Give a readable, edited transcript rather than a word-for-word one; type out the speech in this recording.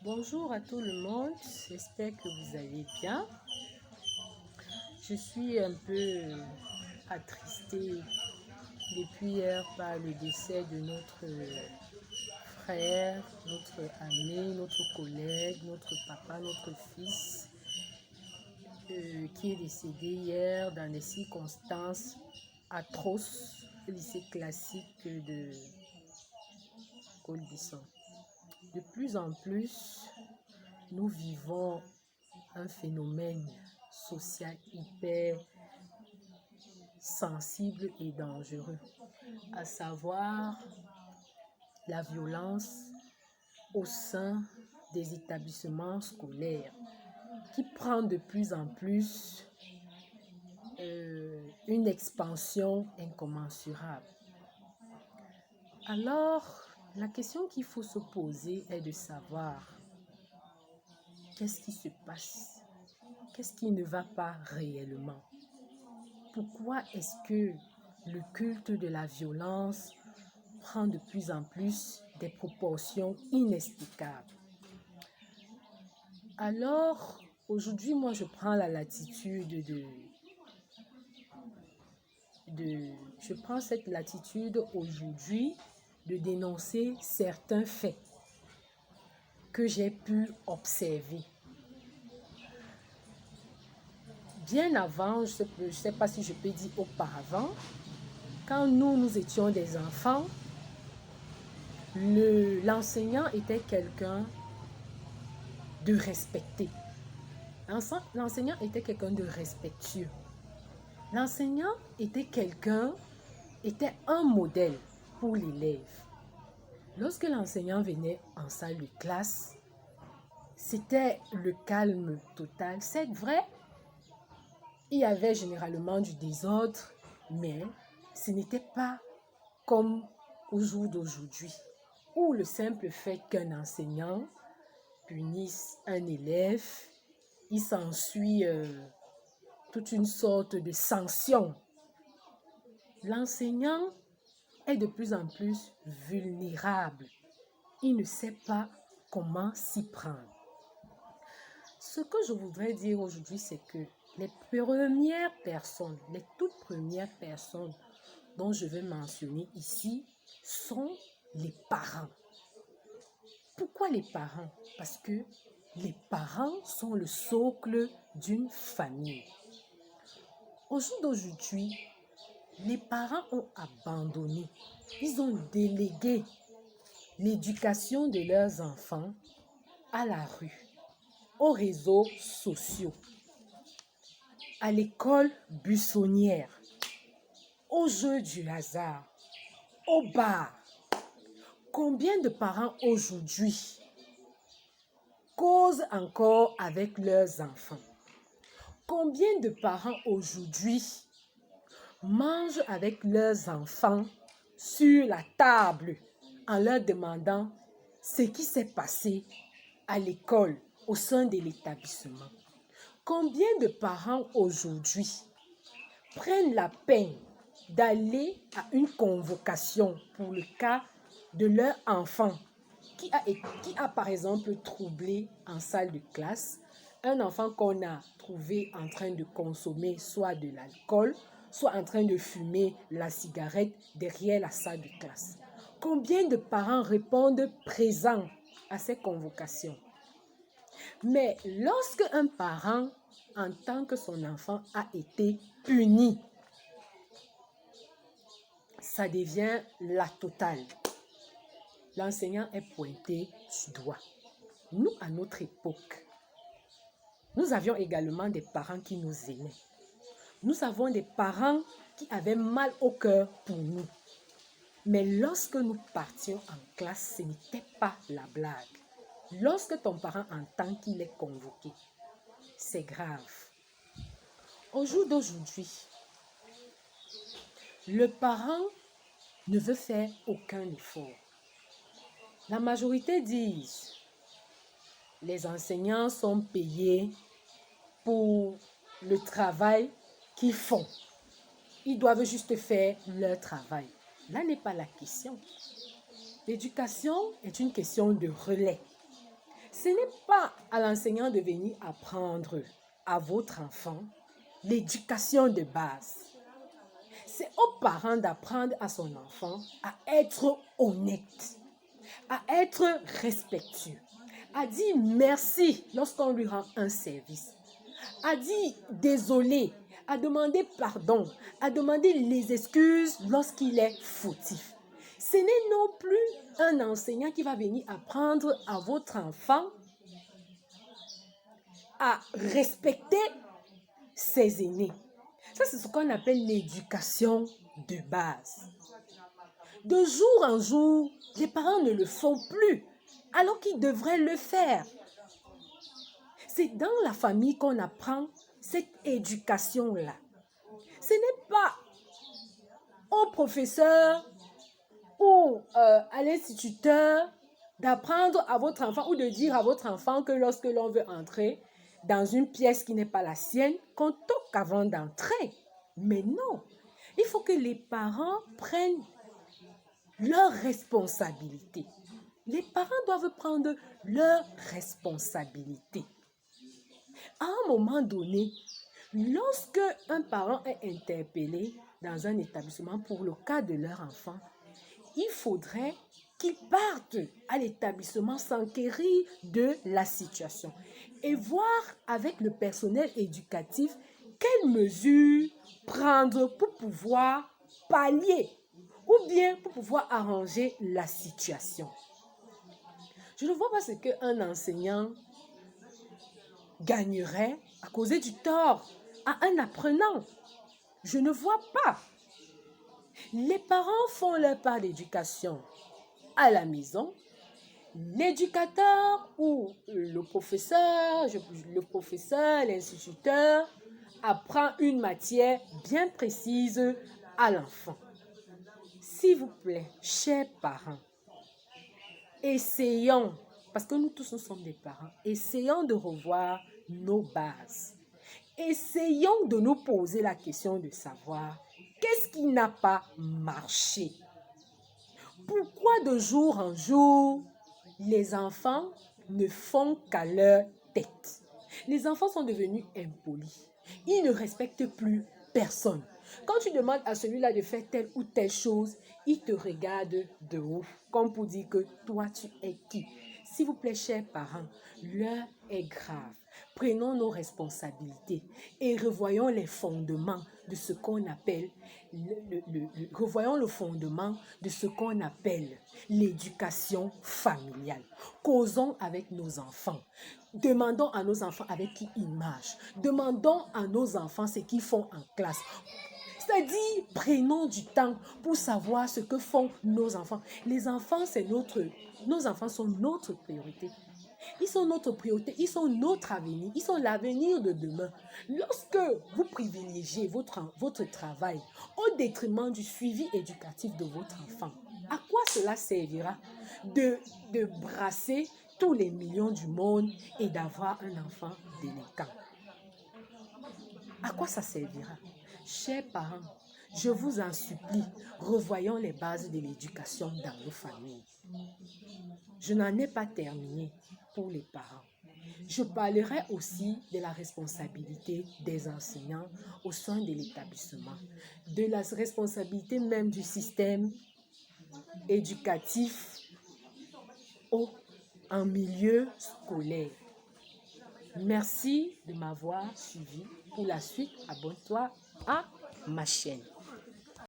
Bonjour à tout le monde, j'espère que vous allez bien. Je suis un peu attristée depuis hier par le décès de notre frère, notre ami, notre collègue, notre papa, notre fils, qui est décédé hier dans des circonstances atroces au lycée classique de Colbisson. De plus en plus, nous vivons un phénomène social hyper sensible et dangereux, à savoir la violence au sein des établissements scolaires qui prend de plus en plus une expansion incommensurable. Alors, la question qu'il faut se poser est de savoir qu'est-ce qui se passe, qu'est-ce qui ne va pas réellement. Pourquoi est-ce que le culte de la violence prend de plus en plus des proportions inexplicables? Alors, aujourd'hui, moi, je prends la latitude je prends cette latitude aujourd'hui de dénoncer certains faits que j'ai pu observer. Bien avant, je ne sais pas si je peux dire auparavant, quand nous étions des enfants, l'enseignant était quelqu'un de respecté. L'enseignant était quelqu'un de respectueux. L'enseignant était un modèle pour l'élève. Lorsque l'enseignant venait en salle de classe, c'était le calme total. C'est vrai, il y avait généralement du désordre, mais ce n'était pas comme au jour d'aujourd'hui, où le simple fait qu'un enseignant punisse un élève, il s'ensuit toute une sorte de sanction. L'enseignant est de plus en plus vulnérable. Il ne sait pas comment s'y prendre. Ce que je voudrais dire aujourd'hui, c'est que les toutes premières personnes dont je vais mentionner ici sont les parents. Pourquoi les parents? Parce que les parents sont le socle d'une famille. Au jour d'aujourd'hui, les parents ont abandonné, ils ont délégué l'éducation de leurs enfants à la rue, aux réseaux sociaux, à l'école buissonnière, aux jeux du hasard, au bar. Combien de parents aujourd'hui causent encore avec leurs enfants? Combien de parents aujourd'hui mangent avec leurs enfants sur la table en leur demandant ce qui s'est passé à l'école, au sein de l'établissement? Combien de parents aujourd'hui prennent la peine d'aller à une convocation pour le cas de leur enfant qui a par exemple troublé en salle de classe, un enfant qu'on a trouvé en train de consommer soit de l'alcool, soit en train de fumer la cigarette derrière la salle de classe? Combien de parents répondent présents à ces convocations? Mais lorsque un parent entend que son enfant a été puni, ça devient la totale. L'enseignant est pointé du doigt. Nous, à notre époque, nous avions également des parents qui nous aimaient. Nous avons des parents qui avaient mal au cœur pour nous. Mais lorsque nous partions en classe, ce n'était pas la blague. Lorsque ton parent entend qu'il est convoqué, c'est grave. Au jour d'aujourd'hui, le parent ne veut faire aucun effort. La majorité disent les enseignants sont payés pour le travail qu'ils font. Ils doivent juste faire leur travail. Là n'est pas la question. L'éducation est une question de relais. Ce n'est pas à l'enseignant de venir apprendre à votre enfant l'éducation de base. C'est aux parents d'apprendre à son enfant à être honnête, à être respectueux, à dire merci lorsqu'on lui rend un service, à dire désolé, à demander pardon, à demander les excuses lorsqu'il est fautif. Ce n'est non plus un enseignant qui va venir apprendre à votre enfant à respecter ses aînés. Ça, c'est ce qu'on appelle l'éducation de base. De jour en jour, les parents ne le font plus, alors qu'ils devraient le faire. C'est dans la famille qu'on apprend cette éducation-là. Ce n'est pas au professeur ou à l'instituteur d'apprendre à votre enfant ou de dire à votre enfant que lorsque l'on veut entrer dans une pièce qui n'est pas la sienne, qu'on toque avant d'entrer. Mais non, il faut que les parents prennent leurs responsabilités. Les parents doivent prendre leurs responsabilités. À un moment donné, lorsque un parent est interpellé dans un établissement pour le cas de leur enfant, il faudrait qu'ils partent à l'établissement s'enquérir de la situation et voir avec le personnel éducatif quelles mesures prendre pour pouvoir pallier ou bien pour pouvoir arranger la situation. Je ne vois pas ce qu'un enseignant gagnerait à causer du tort à un apprenant. Je ne vois pas. Les parents font leur part d'éducation à la maison. L'éducateur ou le professeur, l'instituteur apprend une matière bien précise à l'enfant. S'il vous plaît, chers parents, essayons, parce que nous tous nous sommes des parents, essayons de revoir nos bases. Essayons de nous poser la question de savoir qu'est-ce qui n'a pas marché. Pourquoi de jour en jour, les enfants ne font qu'à leur tête? Les enfants sont devenus impolis. Ils ne respectent plus personne. Quand tu demandes à celui-là de faire telle ou telle chose, il te regarde de haut, comme pour dire que toi, tu es qui? S'il vous plaît, chers parents, l'heure est grave. Prenons nos responsabilités et revoyons les fondements de ce qu'on appelle revoyons le fondement de ce qu'on appelle l'éducation familiale. Causons avec nos enfants. Demandons à nos enfants avec qui ils marchent. Demandons à nos enfants ce qu'ils font en classe. C'est-à-dire, prenons du temps pour savoir ce que font nos enfants. Les enfants, nos enfants sont notre priorité. Ils sont notre priorité, ils sont notre avenir, ils sont l'avenir de demain. Lorsque vous privilégiez votre travail au détriment du suivi éducatif de votre enfant, à quoi cela servira de brasser tous les millions du monde et d'avoir un enfant délinquant? À quoi ça servira? Chers parents, je vous en supplie, revoyons les bases de l'éducation dans nos familles. Je n'en ai pas terminé pour les parents. Je parlerai aussi de la responsabilité des enseignants au sein de l'établissement, de la responsabilité même du système éducatif en milieu scolaire. Merci de m'avoir suivi. Pour la suite, abonne-toi à ma chaîne.